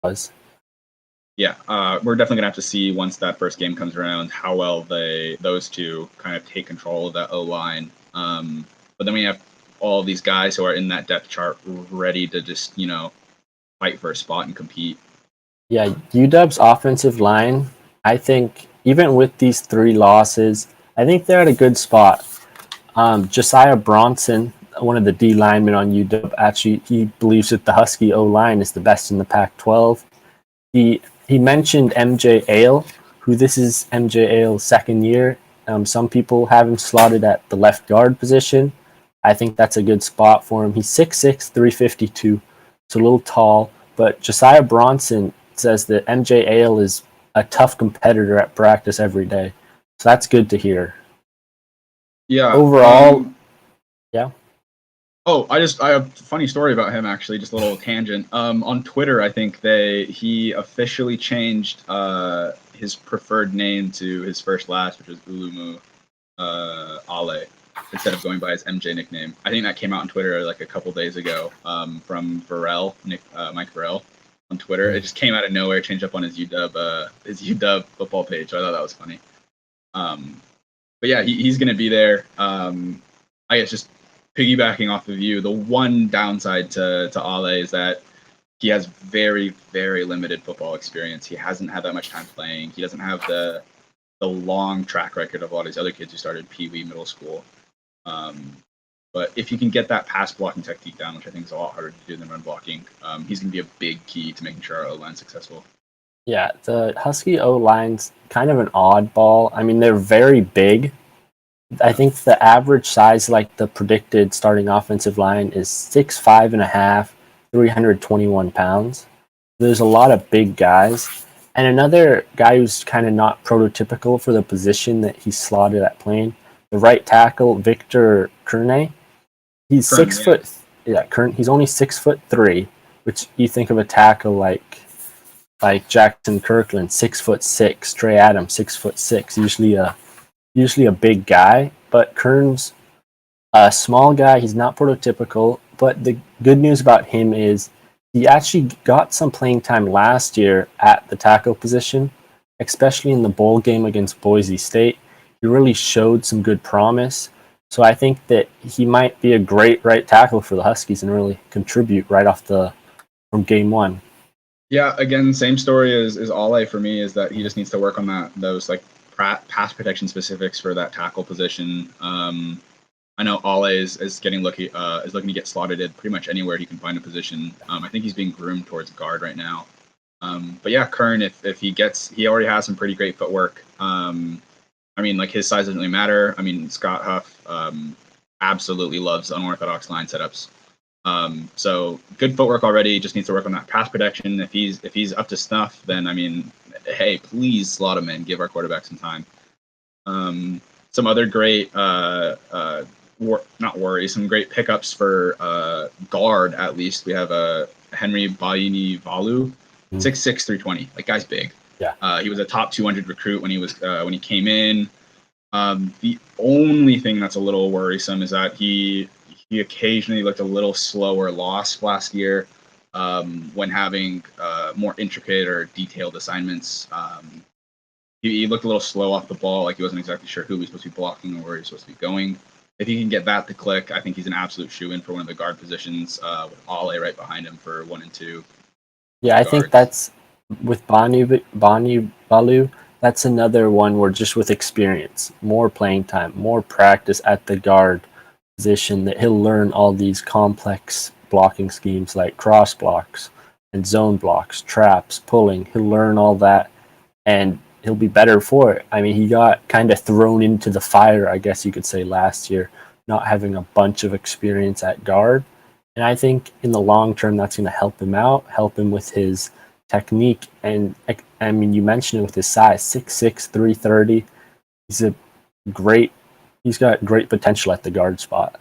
was. Yeah, we're definitely gonna have to see once that first game comes around how well those two kind of take control of that O line. But then we have all these guys who are in that depth chart ready to just fight for a spot and compete. Yeah, UW's offensive line, I think even with these 3 losses, I think they're at a good spot. Josiah Bronson, one of the D linemen on UW, actually he believes that the Husky O line is the best in the Pac-12. He mentioned MJ Ale, who this is MJ Ale's second year. Some people have him slotted at the left guard position. I think that's a good spot for him. He's 6'6", 352. It's a little tall, but Josiah Bronson says that MJ Ale is a tough competitor at practice every day. So that's good to hear. Yeah. Overall, yeah. Oh, I have a funny story about him actually, just a little tangent. On Twitter, I think he officially changed his preferred name to his first last, which was Ulumu Ale, instead of going by his MJ nickname. I think that came out on Twitter like a couple days ago from Mike Varell on Twitter. It just came out of nowhere, changed up on his UW football page. So I thought that was funny. But yeah, he's going to be there. I guess just piggybacking off of you, the one downside to Ale is that he has very, very limited football experience. He hasn't had that much time playing. He doesn't have the long track record of a lot of these other kids who started Pee Wee middle school. But if you can get that pass blocking technique down, which I think is a lot harder to do than run blocking, he's going to be a big key to making sure our O-line's successful. Yeah, the Husky O-line's kind of an oddball. I mean, they're very big. I think the average size, like the predicted starting offensive line, is 6'5.5", 321 pounds. There's a lot of big guys. And another guy who's kind of not prototypical for the position that he's slotted at playing, the right tackle, Victor Kernay. He's 6 foot. Yeah, he's only 6'3", which you think of a tackle like Jackson Kirkland, 6'6", Trey Adams, 6'6", usually a big guy, but Kern's a small guy. He's not prototypical, but the good news about him is he actually got some playing time last year at the tackle position, especially in the bowl game against Boise State. He really showed some good promise. So I think that he might be a great right tackle for the Huskies and really contribute right off from game one. Yeah, again, same story as Ale for me, is that he just needs to work on those like pass protection specifics for that tackle position. I know Ale is getting lucky, is looking to get slotted in pretty much anywhere he can find a position. I think he's being groomed towards guard right now. But yeah, Kern, if he already has some pretty great footwork. I mean, like his size doesn't really matter. I mean, Scott Huff absolutely loves unorthodox line setups. So good footwork already. Just needs to work on that pass protection. If he's up to snuff, then I mean, hey, please slot him in. Give our quarterback some time. Some other great some great pickups for guard. At least we have Henry Baini Valu, 6'6", 320. Like guy's big. Yeah. He was a top 200 recruit when he came in. The only thing that's a little worrisome is that he occasionally looked a little slower lost last year when having more intricate or detailed assignments. He looked a little slow off the ball, like he wasn't exactly sure who he was supposed to be blocking or where he was supposed to be going. If he can get that to click, I think he's an absolute shoe-in for one of the guard positions with Ale right behind him for 1 and 2. Yeah, I think that's with Banu Balu. That's another one where just with experience, more playing time, more practice at the guard position, that he'll learn all these complex blocking schemes like cross blocks and zone blocks, traps, pulling. He'll learn all that and he'll be better for it. I mean, he got kind of thrown into the fire, I guess you could say, last year, not having a bunch of experience at guard. And I think in the long term, that's going to help him out, help him with his technique. And I mean, you mentioned it with his size, 6'6", 330. He's got great potential at the guard spot.